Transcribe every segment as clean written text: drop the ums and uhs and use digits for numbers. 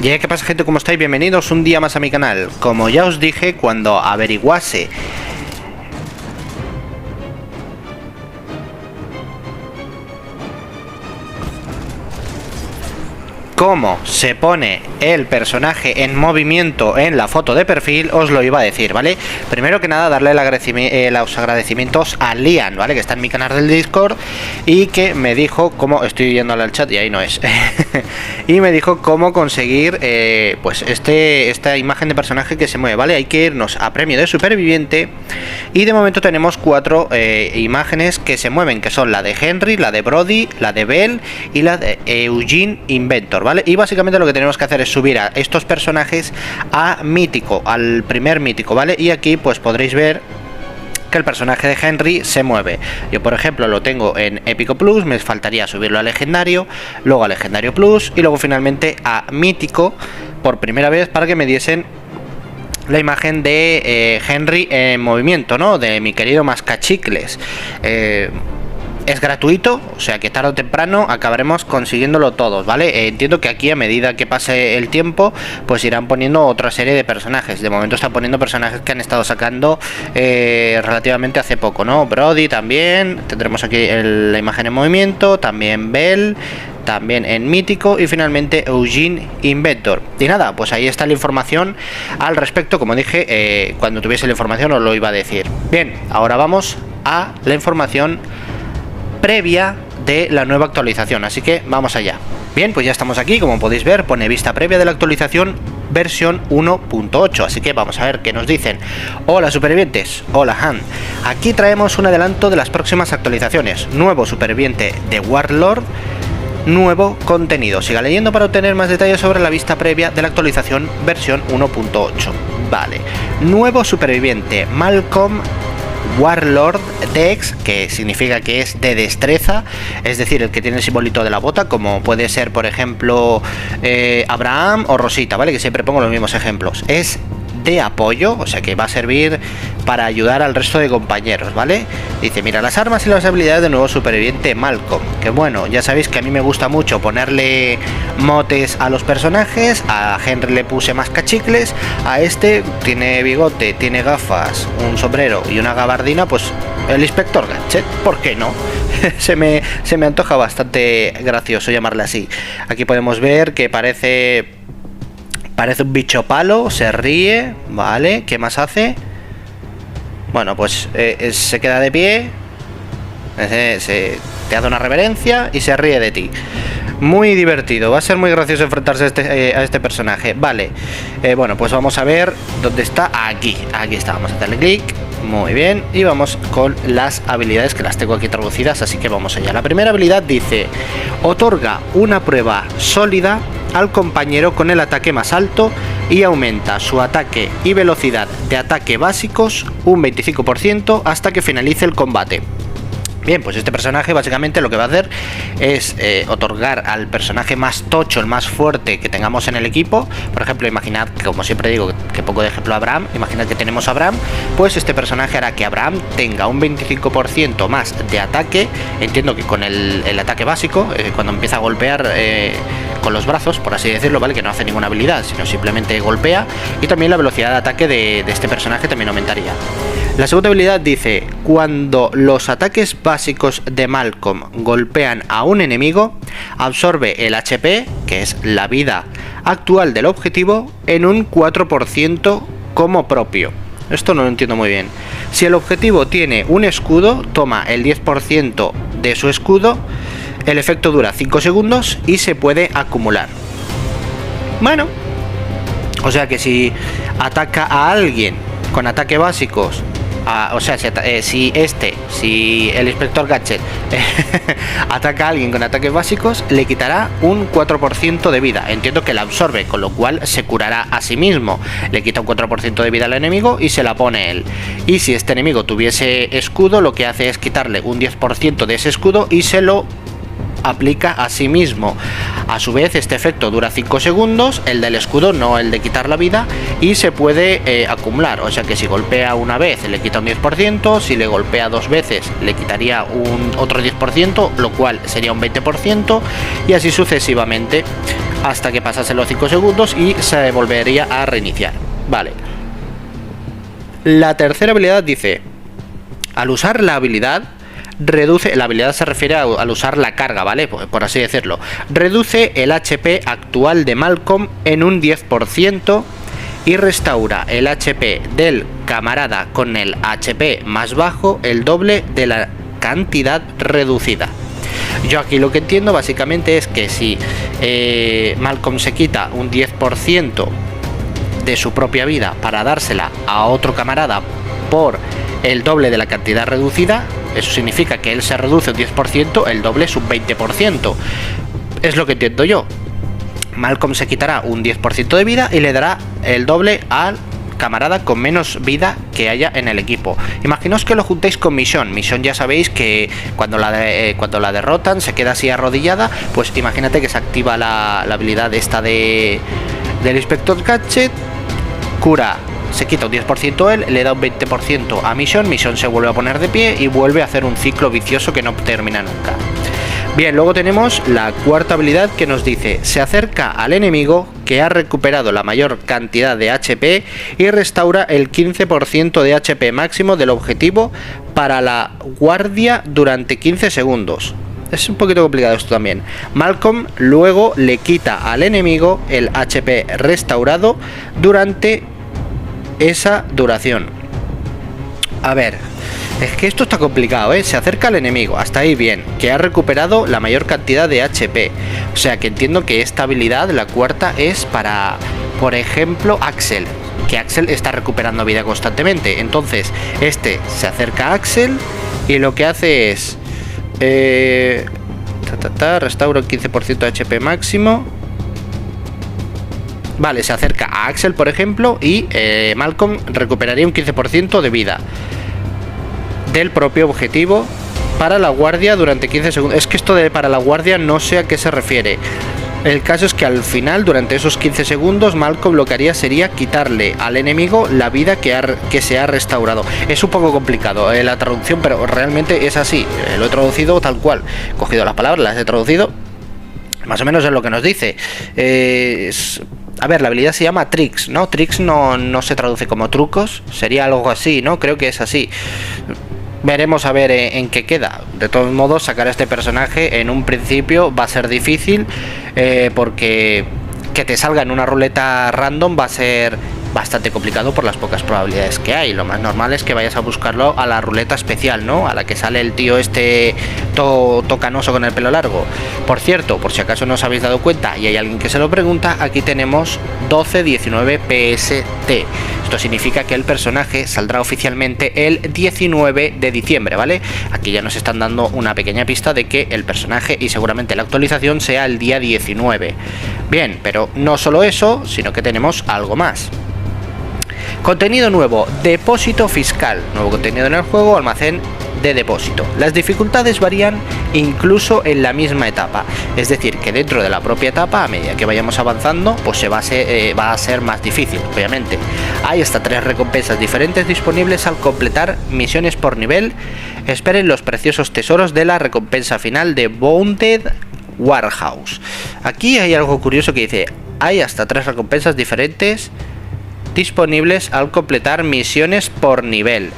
Y ¿qué pasa, gente? ¿Cómo estáis? Bienvenidos un día más a mi canal. Como ya os dije, cuando averiguase cómo se pone el personaje en movimiento en la foto de perfil, os lo iba a decir, ¿vale? Primero que nada, darle los agradecimientos a Lian, ¿vale? Que está en mi canal del Discord y que me dijo cómo... Estoy yéndole al chat y ahí no es. Y me dijo cómo conseguir, pues, esta imagen de personaje que se mueve, ¿vale? Hay que irnos a premio de superviviente y de momento tenemos 4 imágenes que se mueven, que son la de Henry, la de Brody, la de Bell y la de Eugene Inventor, ¿vale? Y básicamente lo que tenemos que hacer es subir a estos personajes a mítico, al primer mítico, ¿vale? Y aquí pues podréis ver que el personaje de Henry se mueve. Yo, por ejemplo, lo tengo en épico plus, me faltaría subirlo a legendario, luego a legendario plus y luego finalmente a mítico por primera vez para que me diesen la imagen de Henry en movimiento, ¿no? De mi querido Mascachicles. Es gratuito, o sea que tarde o temprano acabaremos consiguiéndolo todos, ¿vale? Entiendo que aquí a medida que pase el tiempo pues irán poniendo otra serie de personajes. De momento están poniendo personajes que han estado sacando relativamente hace poco, ¿no? Brody también, tendremos aquí la imagen en movimiento, también Bell, también en mítico y finalmente Eugene Inventor. Y nada, pues ahí está la información al respecto. Como dije, cuando tuviese la información os lo iba a decir. Bien, ahora vamos a la información previa de la nueva actualización, así que vamos allá. Bien, pues ya estamos aquí, como podéis ver, pone vista previa de la actualización versión 1.8, así que vamos a ver qué nos dicen. Hola supervivientes, hola Han, aquí traemos un adelanto de las próximas actualizaciones. Nuevo superviviente de Warlord, nuevo contenido. Siga leyendo para obtener más detalles sobre la vista previa de la actualización versión 1.8. Vale, nuevo superviviente Malcolm Warlord Dex, que significa que es de destreza, es decir, el que tiene el simbolito de la bota, como puede ser por ejemplo Abraham o Rosita, ¿vale? Que siempre pongo los mismos ejemplos. Es de apoyo, o sea que va a servir para ayudar al resto de compañeros, ¿vale? Dice, mira las armas y las habilidades del nuevo superviviente Malcolm, que bueno, ya sabéis que a mí me gusta mucho ponerle motes a los personajes. A Henry le puse Mascachicles, a este tiene bigote, tiene gafas, un sombrero y una gabardina, pues el Inspector Gadget, ¿por qué no? se me antoja bastante gracioso llamarle así. Aquí podemos ver que parece un bicho palo, se ríe, ¿vale? ¿Qué más hace? Bueno, pues se queda de pie, te hace una reverencia y se ríe de ti. Muy divertido, va a ser muy gracioso enfrentarse a este personaje. Vale, bueno, pues vamos a ver dónde está. Aquí está, vamos a darle clic. Muy bien, y vamos con las habilidades, que las tengo aquí traducidas, así que vamos allá. La primera habilidad dice, otorga una prueba sólida al compañero con el ataque más alto y aumenta su ataque y velocidad de ataque básicos un 25% hasta que finalice el combate. Bien, pues este personaje básicamente lo que va a hacer es otorgar al personaje más tocho, el más fuerte que tengamos en el equipo. Por ejemplo, imaginad que, como siempre digo, que pongo de ejemplo a Abraham. Imaginad que tenemos a Abraham, pues este personaje hará que Abraham tenga un 25% más de ataque. Entiendo que con el ataque básico, cuando empieza a golpear con los brazos, por así decirlo, ¿vale? Que no hace ninguna habilidad, sino simplemente golpea. Y también la velocidad de ataque de este personaje también aumentaría. La segunda habilidad dice, cuando los ataques básicos de Malcolm golpean a un enemigo, absorbe el HP, que es la vida actual del objetivo, en un 4% como propio. Esto no lo entiendo muy bien. Si el objetivo tiene un escudo, toma el 10% de su escudo, el efecto dura 5 segundos y se puede acumular. Bueno, o sea que si ataca a alguien con ataques básicos, o sea, si el Inspector Gadget ataca a alguien con ataques básicos, le quitará un 4% de vida. Entiendo que la absorbe, con lo cual se curará a sí mismo. Le quita un 4% de vida al enemigo y se la pone él. Y si este enemigo tuviese escudo, lo que hace es quitarle un 10% de ese escudo y se lo aplica a sí mismo. A su vez, este efecto dura 5 segundos, el del escudo, no el de quitar la vida, y se puede acumular. O sea que si golpea una vez le quita un 10%, si le golpea 2 veces le quitaría otro 10%, lo cual sería un 20%, y así sucesivamente hasta que pasase los 5 segundos y se volvería a reiniciar. Vale. La tercera habilidad dice: al usar la habilidad, reduce, la habilidad se refiere al usar la carga, ¿vale? Por así decirlo. Reduce el HP actual de Malcolm en un 10% y restaura el HP del camarada con el HP más bajo el doble de la cantidad reducida. Yo aquí lo que entiendo básicamente es que si Malcolm se quita un 10% de su propia vida para dársela a otro camarada por el doble de la cantidad reducida, eso significa que él se reduce un 10%, el doble es un 20%. Es lo que entiendo yo. Malcolm se quitará un 10% de vida y le dará el doble al camarada con menos vida que haya en el equipo. Imaginaos que lo juntéis con Michonne. Michonne ya sabéis que cuando la derrotan se queda así arrodillada, pues imagínate que se activa la habilidad esta del Inspector Gadget, cura, se quita un 10% él, le da un 20% a Michonne, Michonne se vuelve a poner de pie y vuelve a hacer un ciclo vicioso que no termina nunca. Bien, luego tenemos la cuarta habilidad que nos dice: se acerca al enemigo que ha recuperado la mayor cantidad de HP y restaura el 15% de HP máximo del objetivo para la guardia durante 15 segundos. Es un poquito complicado esto también. Malcolm luego le quita al enemigo el HP restaurado durante esa duración. A ver, es que esto está complicado, ¿eh? Se acerca al enemigo, hasta ahí bien, que ha recuperado la mayor cantidad de HP. O sea que entiendo que esta habilidad, la cuarta, es para, por ejemplo, Axel, que Axel está recuperando vida constantemente. Entonces, este se acerca a Axel y lo que hace es restaura el 15% de HP máximo. Vale, se acerca a Axel, por ejemplo, y Malcolm recuperaría un 15% de vida del propio objetivo para la guardia durante 15 segundos. Es que esto de para la guardia no sé a qué se refiere. El caso es que al final, durante esos 15 segundos, Malcolm lo que haría sería quitarle al enemigo la vida que se ha restaurado. Es un poco complicado la traducción, pero realmente es así. Lo he traducido tal cual. He cogido las palabras, las he traducido. Más o menos es lo que nos dice. A ver, la habilidad se llama Tricks, ¿no? Tricks no se traduce como trucos. Sería algo así, ¿no? Creo que es así. Veremos a ver en qué queda. De todos modos, sacar a este personaje en un principio va a ser difícil, porque que te salga en una ruleta random va a ser bastante complicado por las pocas probabilidades que hay. Lo más normal es que vayas a buscarlo a la ruleta especial, ¿no? A la que sale el tío este todo canoso con el pelo largo. Por cierto, por si acaso no os habéis dado cuenta y hay alguien que se lo pregunta, aquí tenemos 1219 PST. Esto significa que el personaje saldrá oficialmente el 19 de diciembre, ¿vale? Aquí ya nos están dando una pequeña pista de que el personaje y seguramente la actualización sea el día 19. Bien, pero no solo eso, sino que tenemos algo más. Contenido nuevo, depósito fiscal. Nuevo contenido en el juego, almacén de depósito. Las dificultades varían incluso en la misma etapa. Es decir, que dentro de la propia etapa, a medida que vayamos avanzando, pues va a ser más difícil, obviamente. Hay hasta 3 recompensas diferentes disponibles al completar misiones por nivel. Esperen los preciosos tesoros de la recompensa final de Bounded Warehouse. Aquí hay algo curioso que dice: hay hasta 3 recompensas diferentes disponibles al completar misiones por nivel.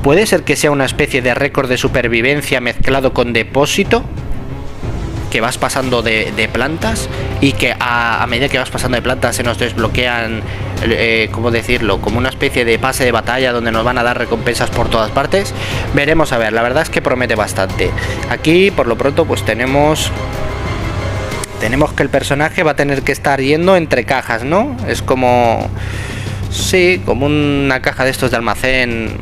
¿Puede ser que sea una especie de récord de supervivencia mezclado con depósito? Que vas pasando de plantas y que a medida que vas pasando de plantas se nos desbloquean, ¿cómo decirlo? Como una especie de pase de batalla donde nos van a dar recompensas por todas partes. Veremos a ver, la verdad es que promete bastante. Aquí por lo pronto pues tenemos que el personaje va a tener que estar yendo entre cajas, ¿no? Es como... sí, como una caja de estos de almacén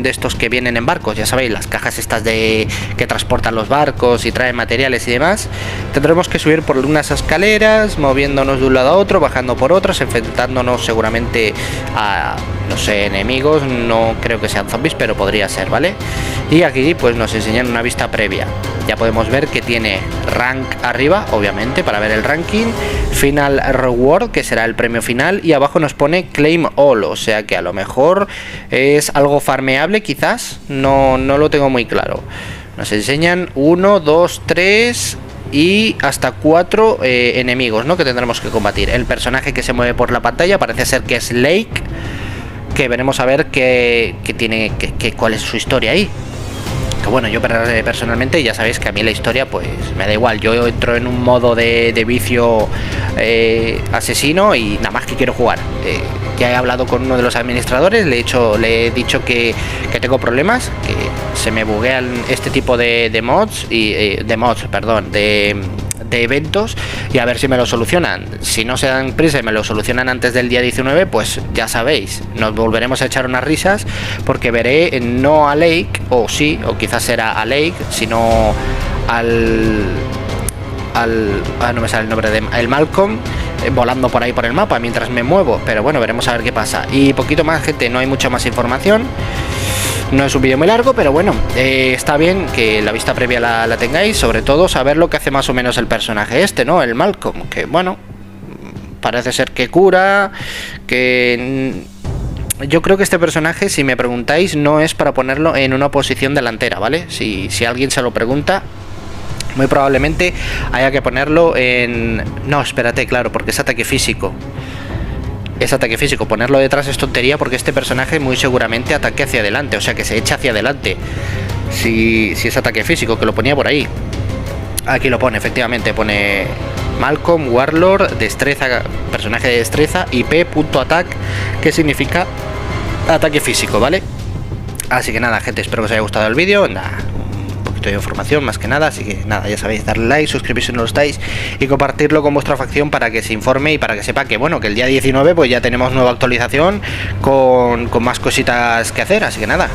de estos que vienen en barcos, ya sabéis, las cajas estas que transportan los barcos y traen materiales y demás. Tendremos que subir por unas escaleras, moviéndonos de un lado a otro, bajando por otras, enfrentándonos seguramente a no sé, enemigos, no creo que sean zombies, pero podría ser, ¿vale? Y aquí pues nos enseñan una vista previa. Ya podemos ver que tiene rank arriba, obviamente, para ver el ranking, final reward, que será el premio final, y abajo nos pone claim all, o sea que a lo mejor es algo farmeable, quizás, no lo tengo muy claro. Nos enseñan 1, 2, 3 y hasta 4 enemigos, ¿no?, que tendremos que combatir. El personaje que se mueve por la pantalla parece ser que es Lake, que veremos a ver cuál es su historia ahí. Que bueno, yo personalmente ya sabéis que a mí la historia pues me da igual. Yo entro en un modo de vicio asesino y nada más que quiero jugar. Ya he hablado con uno de los administradores, le he dicho que tengo problemas, que se me buguean este tipo de mods y de eventos, y a ver si me lo solucionan. Si no se dan prisa y me lo solucionan antes del día 19, pues ya sabéis, nos volveremos a echar unas risas, porque veré no a Lake, o sí, o quizás será a Lake, sino no me sale el nombre el Malcolm, volando por ahí por el mapa mientras me muevo, pero bueno, veremos a ver qué pasa. Y poquito más, gente, no hay mucha más información. No es un vídeo muy largo, pero bueno, está bien que la vista previa la tengáis, sobre todo saber lo que hace más o menos el personaje este, ¿no? El Malcolm, que bueno, parece ser que cura, que yo creo que este personaje, si me preguntáis, no es para ponerlo en una posición delantera, ¿vale? Si alguien se lo pregunta, muy probablemente haya que ponerlo en... No, espérate, claro, porque es ataque físico. Es ataque físico, ponerlo detrás es tontería, porque este personaje muy seguramente ataque hacia adelante, o sea que se echa hacia adelante. Si es ataque físico, que lo ponía por ahí. Aquí lo pone, efectivamente, pone Malcolm, Warlord, destreza, personaje de destreza, y P.attack, que significa ataque físico, ¿vale? Así que nada, gente, espero que os haya gustado el vídeo. Nada, de información más que nada, así que nada, ya sabéis, darle like, suscribiros si no lo estáis y compartirlo con vuestra facción para que se informe y para que sepa que bueno, que el día 19 pues ya tenemos nueva actualización con más cositas que hacer, así que nada,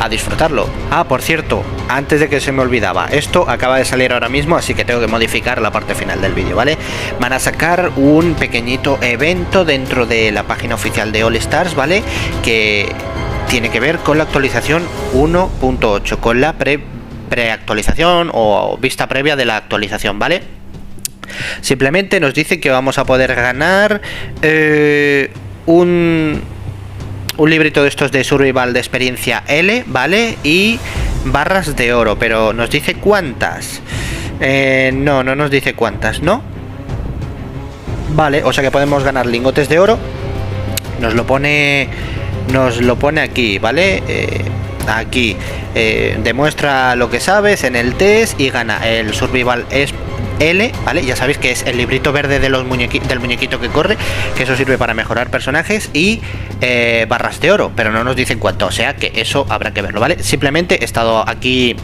a disfrutarlo. Ah, por cierto, antes de que se me olvidaba, esto acaba de salir ahora mismo, así que tengo que modificar la parte final del vídeo, ¿vale? Van a sacar un pequeñito evento dentro de la página oficial de All Stars, ¿vale? Que tiene que ver con la actualización 1.8, con la preactualización o vista previa de la actualización, ¿vale? Simplemente nos dice que vamos a poder ganar un librito de estos de survival de experiencia L, ¿vale? Y barras de oro, pero nos dice cuántas. No nos dice cuántas, ¿no? Vale, o sea que podemos ganar lingotes de oro. Nos lo pone aquí, ¿vale? Aquí demuestra lo que sabes en el test y gana el survival L, ¿vale? Ya sabéis que es el librito verde de del muñequito que corre, que eso sirve para mejorar personajes, y barras de oro, pero no nos dicen cuánto, o sea que eso habrá que verlo, ¿vale? Simplemente he estado aquí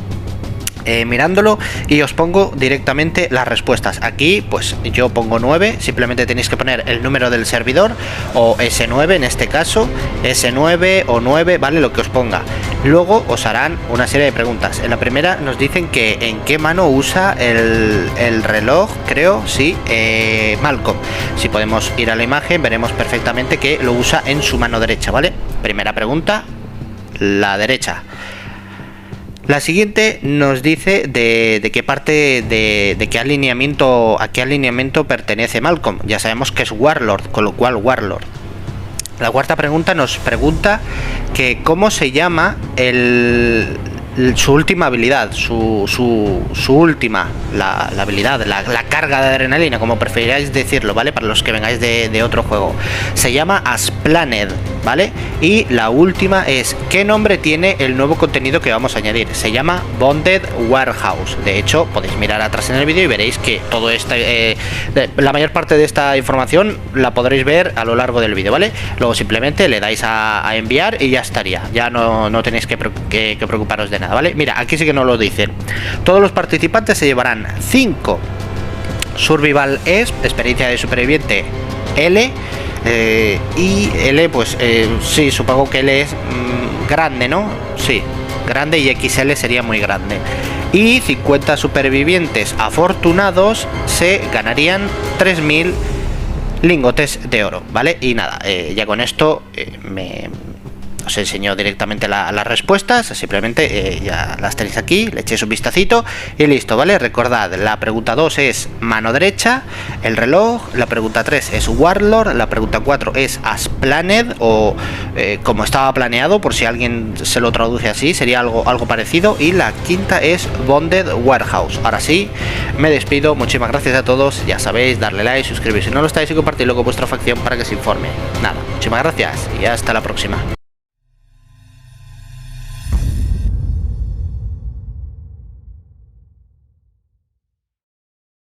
mirándolo y os pongo directamente las respuestas. Aquí pues yo pongo 9, simplemente tenéis que poner el número del servidor, o S9 en este caso, S9 o 9, vale, lo que os ponga. Luego os harán una serie de preguntas. En la primera nos dicen que en qué mano usa el reloj, creo, sí, Malcolm. Si podemos ir a la imagen veremos perfectamente que lo usa en su mano derecha, ¿vale? Primera pregunta, la derecha. La siguiente nos dice de qué parte, de qué alineamiento, a qué alineamiento pertenece Malcolm. Ya sabemos que es Warlord, con lo cual Warlord. La cuarta pregunta nos pregunta que cómo se llama su última habilidad, su última, la habilidad, la carga de adrenalina, como preferáis decirlo, ¿vale? Para los que vengáis de otro juego. Se llama Asplaned, ¿vale? Y la última es, ¿qué nombre tiene el nuevo contenido que vamos a añadir? Se llama Bonded Warehouse. De hecho, podéis mirar atrás en el vídeo y veréis que todo la mayor parte de esta información la podréis ver a lo largo del vídeo, ¿vale? Luego simplemente le dais a enviar y ya estaría. Ya no tenéis que preocuparos de nada, ¿vale? Mira, aquí sí que nos lo dicen. Todos los participantes se llevarán 5 Survival ESP, experiencia de superviviente L, y L, pues sí, supongo que L es grande, ¿no? Sí, grande, y XL sería muy grande. Y 50 supervivientes afortunados se ganarían 3000 lingotes de oro, ¿vale? Y nada, ya con esto os enseño directamente las respuestas, simplemente ya las tenéis aquí, le echéis un vistacito y listo, ¿vale? Recordad, la pregunta 2 es mano derecha, el reloj, la pregunta 3 es Warlord, la pregunta 4 es as planned, o como estaba planeado, por si alguien se lo traduce así, sería algo parecido, y la quinta es bonded warehouse. Ahora sí, me despido, muchísimas gracias a todos, ya sabéis, darle like, suscribiros si no lo estáis y compartirlo con vuestra facción para que se informe. Nada, muchísimas gracias y hasta la próxima.